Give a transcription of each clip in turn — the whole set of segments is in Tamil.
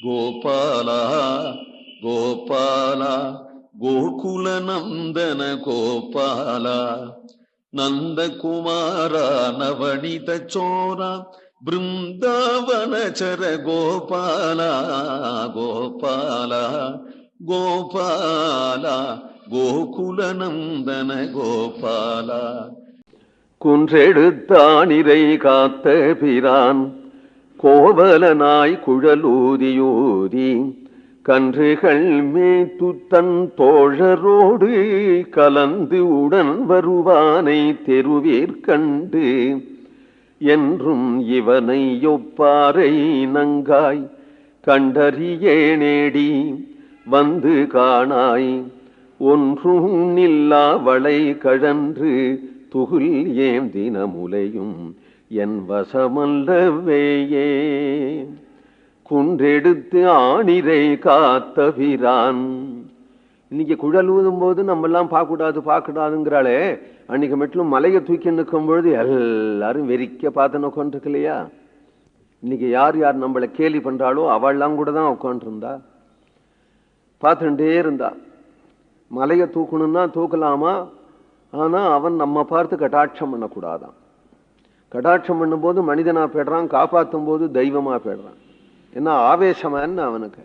கோபால கோபால கோகுல நந்தன கோபால நந்தகுமார நவனித சோர பிருந்தாவனச்சர கோபால கோபால கோபால கோகுல நந்தன கோபால. குன்றெடுத்தானிரை காத்த பிரான் கோவலனாய் குழலூதியூதி கன்றுகள் மேய்த்து தன் தோழரோடு கலந்து உடன் வருவானை தெருவேற்கண்டு என்றும் இவனை ஒப்பாரை நங்காய் கண்டறியே நேடி வந்து காணாய் ஒன்றும் நில்லாவளை கழன்று துகுல் ஏந்தின முலையும் என் வசமல்லவேயே. குன்றெடுத்து ஆணிரை காத்த பிரான். இன்னைக்கு குழல் ஊதும் போது நம்ம எல்லாம் பார்க்கக்கூடாதுங்கிறாளே, அன்னைக்கு மெட்டிலும் மலையை தூக்கி நிற்கும் பொழுது எல்லாரும் வெறிக்க பார்த்து உட்காந்துருக்கு இல்லையா? இன்னைக்கு யார் யார் நம்மளை கேலி பண்றாளோ அவள்லாம் கூட தான் உட்காந்துருந்தா, பார்த்துட்டே இருந்தா. மலையை தூக்கணும்னா தூக்கலாமா, ஆனா அவன் நம்ம பார்த்து கட்டாட்சம் பண்ணக்கூடாதான். கடாட்சம் பண்ணும்போது மனிதனா போயிடுறான், காப்பாற்றும் போது தெய்வமா போயிடுறான். என்ன ஆவேசமான அவனுக்கு.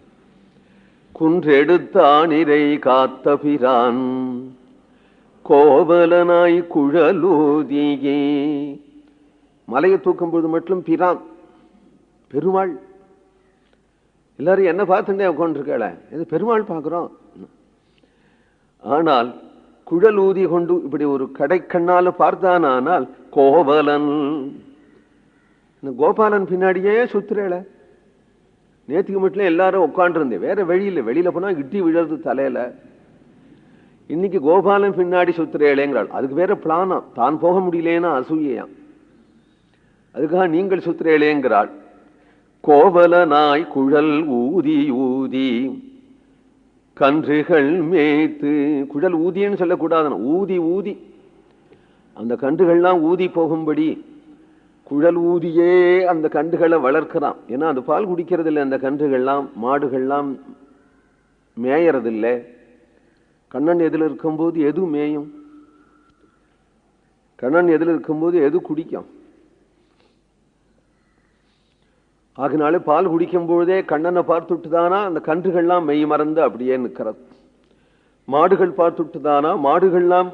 குன்றெடுத்தானிரை காத்த பிரான் கோவலனாய் குழலூதியே. மலையை தூக்கும் போது மட்டும் பிரான் பெருமாள். எல்லாரும் என்ன பார்த்துட்டே உட்காந்துருக்கல, இது பெருமாள் பார்க்கிறோம். ஆனால் குழல் ஊதி கொண்டு இப்படி ஒரு கடைக்கண்ணால பார்த்தானால் கோவலன். கோபாலன் பின்னாடியே சுத்துறேல. நேற்றுக்கு மட்டும் எல்லாரும் உட்காண்டிருந்தேன், வேற வெளியில வெளியில போனா இட்டி விழறது தலையில. இன்னைக்கு கோபாலன் பின்னாடி சுத்துறேளேங்கிறாள். அதுக்கு வேற பிளானா, தான் போக முடியலேன்னா அசூயாம், அதுக்காக நீங்கள் சுத்துறேளேங்கிறாள். கோவலனாய் குழல் ஊதி ஊதி கன்றுகள் மேய்த்து. குழல் ஊதின்னு சொல்லக்கூடாது, ஊதி ஊதி அந்த கன்றுகள்லாம் ஊதி போகும்படி குழல் ஊதியே அந்த கன்றுகளை வளர்க்கிறான். ஏன்னா அது பால் குடிக்கிறது இல்லை, அந்த கன்றுகள்லாம் மாடுகள்லாம் மேயறது இல்லை. கண்ணன் எதில் இருக்கும்போது எது மேயும், கண்ணன் எதில் இருக்கும்போது எது குடிக்கும். ஆகினாலே பால் குடிக்கும் பொழுதே கண்ணனை பார்த்துட்டு தானா அந்த கன்றுகள்லாம் மெய் மறந்து அப்படியே நிற்கிறது. மாடுகள் பார்த்துட்டு தானா மாடுகள்லாம்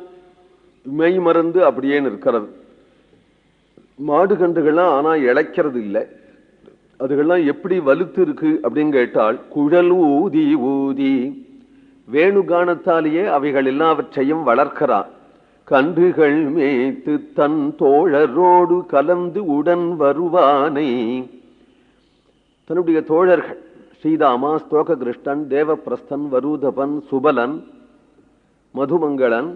மெய் மறந்து அப்படியே நிற்கிறது. மாடு கன்றுகள்லாம் ஆனா இழைக்கிறது இல்லை. அதுகள்லாம் எப்படி வலுத்து இருக்கு அப்படின்னு கேட்டால் குழல் ஊதி ஊதி வேணுகானத்தாலேயே அவைகள் எல்லாவற்றையும் வளர்க்கிறான். கன்றுகள் மேய்த்து தன் தோழரோடு கலந்து உடன் வருவானை. தன்னுடைய தோழர்கள் ஸ்ரீதாமா, ஸ்தோக கிருஷ்ணன், தேவப்பிரஸ்தன், வரூதபன், சுபலன், மதுமங்களன்,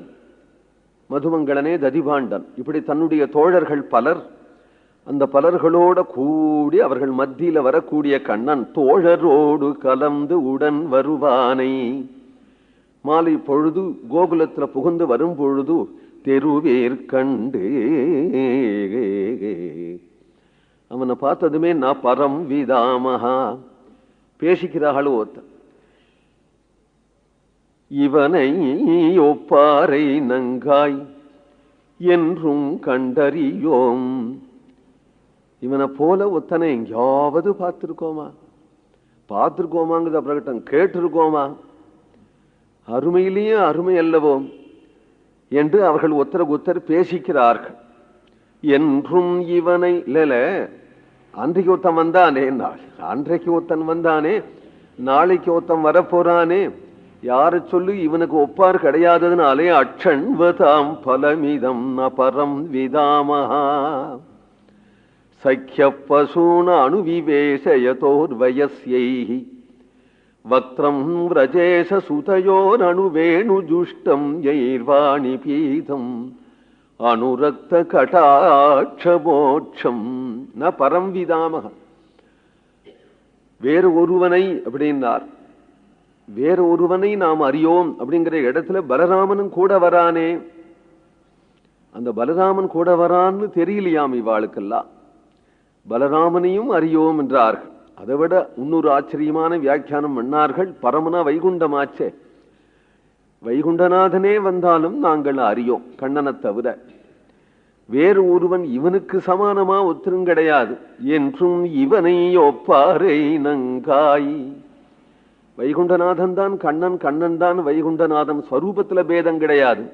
மதுமங்களனே ததிபாண்டன், இப்படி தன்னுடைய தோழர்கள் பலர். அந்த பலர்களோட கூடி அவர்கள் மத்தியில வரக்கூடிய கண்ணன் தோழரோடு கலந்து உடன் வருவானை. மாலை பொழுது கோகுலத்துல புகுந்து வரும் பொழுது தெருவேற்கண்டு அவனை பார்த்ததுமே நான் பரம் விதாமஹா பேசிக்கிறாளோ ஒருத்தன். இவனை ஒப்பாரை நங்காய் என்றும் கண்டறியோம். இவனை போல ஒத்தனை எங்கேயாவது பார்த்திருக்கோமாங்கிறது பிரகட்டம், கேட்டிருக்கோமா, அருமையிலேயே அருமை அல்லவோம் என்று அவர்கள் ஒத்தருக்கு ஒத்தர் பேசிக்கிறார்கள். என்றும் இவனை இல்ல, அன்றைக்கு ஒருத்தன் வந்தானே, அன்றைக்கு ஒருத்தன் வந்தானே, நாளைக்கு ஒருத்தன் வரப்போறானே, யாரு சொல்லு இவனுக்கு ஒப்பார் கிடையாததுனாலே அட்சண்வதாம் பலமிதம் நபரம் விதாமஹா சக்கிய பசூன அணுவிவேசயதோர் வயஸ்யைஹி வக்ரம் விரஜேஷ சுதயோர் அணுவேணு ஜுஷ்டம் யைர்வாணி பீதம் அனுரக்த கடாட்சமோட்சம் ந பரம் விதாமஹ. வேறு ஒருவனை அப்படின்னார், வேற ஒருவனை நாம் அறியோம் அப்படிங்கிற இடத்துல பலராமனும் கூட வரானே. அந்த பலராமன் கூட வரான்னு தெரியலையாம் இவாளுக்கெல்லாம். பலராமனையும் அறியோம் என்றார்கள். அதை விட இன்னொரு ஆச்சரியமான வியாக்கியானம் பண்ணார்கள். பரமனா வைகுண்டமாச்சே, வைகுண்டநாதனே வந்தாலும் நாங்கள் அறியோம் கண்ணனை தவிர. வேறு ஒருவன் இவனுக்கு சமானமா ஒத்திரும் கிடையாது. என்றும் இவனை ஒப்பாரை நங்காய். வைகுண்டநாதன் தான் கண்ணன், கண்ணன் தான் வைகுண்டநாதன். ஸ்வரூபத்துல பேதம் கிடையாது.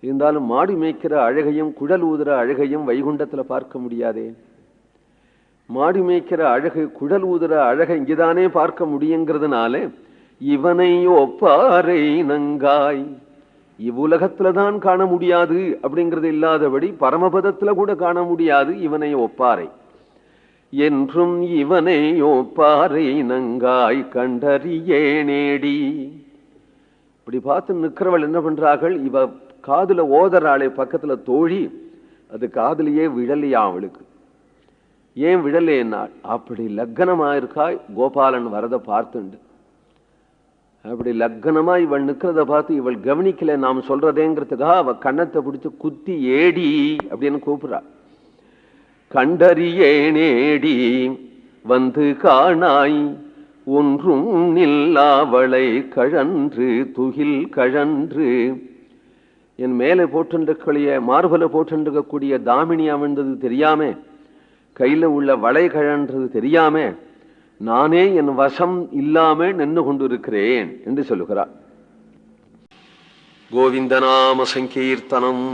இருந்தாலும் மாடு மேய்க்கிற அழகையும் குழல் ஊதுற அழகையும் வைகுண்டத்துல பார்க்க முடியாதே. மாடு மேய்க்கிற அழகு குழல் ஊதுற அழகை இங்கதானே பார்க்க முடியுங்கிறதுனால இவனை ஒப்பாரை நங்காய். இவ்வுலகத்துலதான் காண முடியாது அப்படிங்கிறது இல்லாதபடி பரமபதத்துல கூட காண முடியாது இவனை ஒப்பாரை. என்றும் இவனை ஒப்பாரை நங்காய் கண்டறியே நேடி. இப்படி பார்த்து நிற்கிறவள் என்ன பண்றார்கள், இவ காதுல ஓதறாளே பக்கத்துல தோழி, அது காதுலயே விழலையா அவளுக்கு. ஏன் விழலேன்னாள், அப்படி லக்கணமா இருக்காய் கோபாலன் வரத பார்த்துண்டு. அப்படி லக்கணமா இவள் நிக்கிறத பார்த்து இவள் கவனிக்கல நாம் சொல்றதேங்கிறதுக்காக அவ கண்ணத்தை பிடிச்சு குத்தி ஏடி அப்படின்னு கூப்பிடுறா. கண்டறியே நேடி வந்து காணாய் ஒன்றும் நில்லாவளை கழன்று துகில் கழன்று. என் மேலே போட்டுடைய மார்பல போட்டுக்கூடிய தாமினி அமிழ்ந்தது தெரியாம, கையில உள்ள வளை கழன்றது தெரியாம, நானே என் வசம் இல்லாம நின்று கொண்டிருக்கிறேன் என்று சொல்லுகிறார். கோவிந்தநாம சங்கீர்த்தனம்.